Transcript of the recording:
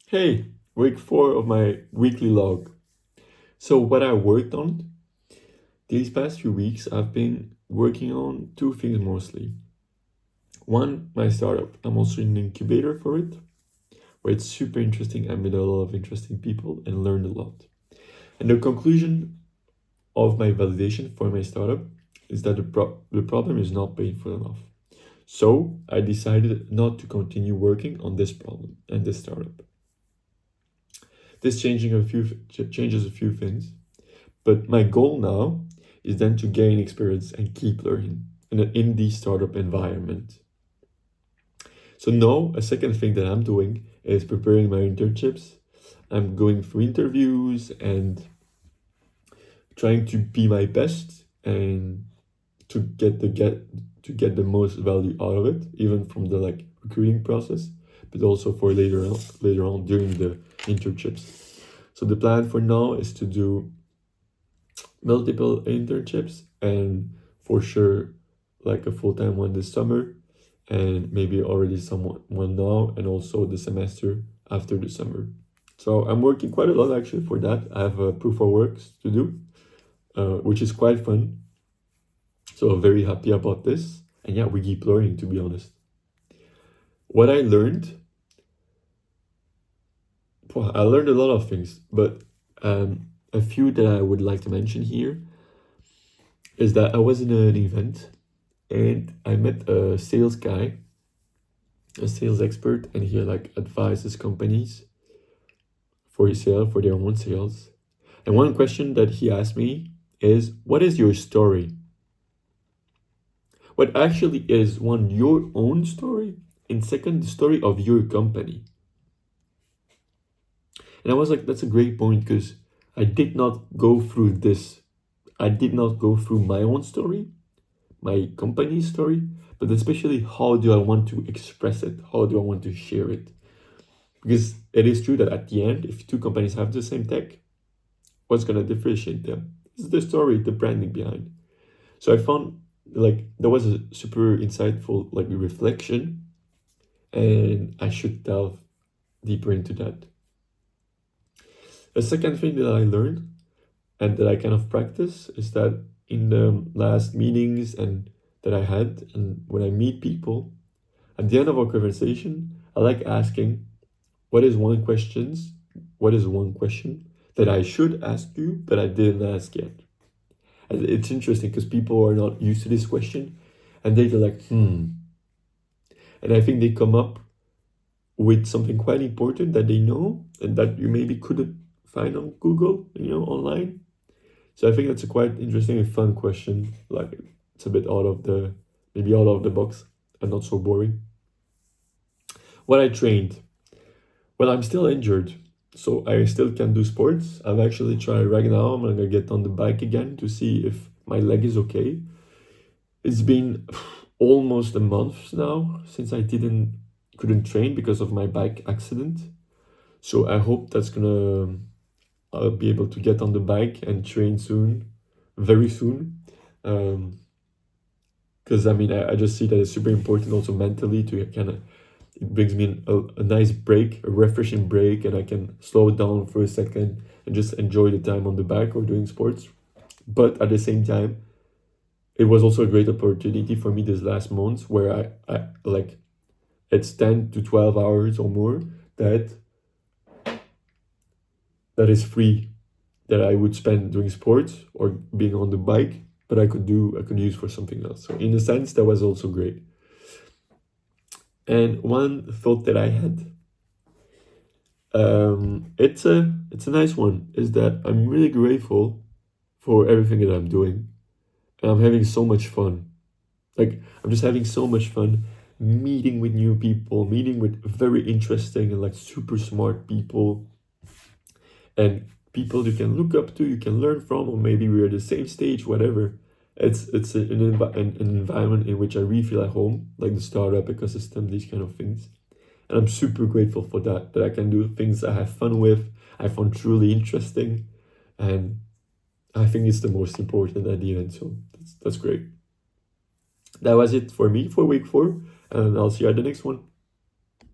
Hey, week 4 of my weekly log. So, what I worked on these past few weeks, I've been working on two things mostly. One, my startup. I'm also in an incubator for it, where it's super interesting. I met a lot of interesting people and learned a lot. And the conclusion of my validation for my startup is that the problem is not painful enough. So, I decided not to continue working on this problem and this startup. This changes a few things. But my goal now is then to gain experience and keep learning in an indie startup environment. So now a second thing that I'm doing is preparing my internships. I'm going through interviews and trying to be my best and to get the most value out of it, even from the recruiting process, but also for later on during the internships. So the plan for now is to do multiple internships and for sure like a full-time one this summer and maybe already one now and also the semester after the summer. So I'm working quite a lot actually for that. I have a proof of works to do, which is quite fun. So I'm very happy about this. And yeah, we keep learning, to be honest. What I learned, well, I learned a lot of things, but a few that I would like to mention here is that I was in an event and I met a sales guy, a sales expert, and he advises companies for their own sales. And one question that he asked me is, "What is your story?" What actually is one your own story, and second the story of your company. And I was like, that's a great point because I did not go through this. I did not go through my own story, my company's story, but especially how do I want to express it? How do I want to share it? Because it is true that at the end, if two companies have the same tech, what's going to differentiate them? It's the story, the branding behind. So I found there was a super insightful reflection, and I should delve deeper into that. A second thing that I learned and that I kind of practice is that in the last meetings and that I had, and when I meet people, at the end of our conversation, I like asking, what is one questions? What is one question that I should ask you, but I didn't ask yet? And it's interesting because people are not used to this question, and they're like. And I think they come up with something quite important that they know and that you maybe couldn't find on Google, online. So I think that's a quite interesting and fun question. Like it's a bit maybe out of the box and not so boring. What I trained. Well, I'm still injured, so I still can do sports. I've actually tried right now. I'm gonna get on the bike again to see if my leg is okay. It's been almost a month now since I couldn't train because of my bike accident. So I hope I'll be able to get on the bike and train soon, very soon. Because I mean, I just see that it's super important also mentally to kind of, it brings me a nice break, a refreshing break, and I can slow down for a second and just enjoy the time on the bike or doing sports. But at the same time, it was also a great opportunity for me this last month where I it's 10 to 12 hours or more that that is free that I would spend doing sports or being on the bike, but I could use for something else. So in a sense, that was also great. And one thought that I had, it's a nice one, is that I'm really grateful for everything that I'm doing, and I'm having so much fun. I'm just having so much fun meeting with new people, meeting with very interesting and super smart people, and people you can look up to, you can learn from, or maybe we're at the same stage, whatever. It's an environment in which I really feel at home, like the startup ecosystem, these kind of things. And I'm super grateful for that I can do things I have fun with, I find truly interesting, and I think it's the most important at the end. So that's great. That was it for me for week 4, and I'll see you at the next one.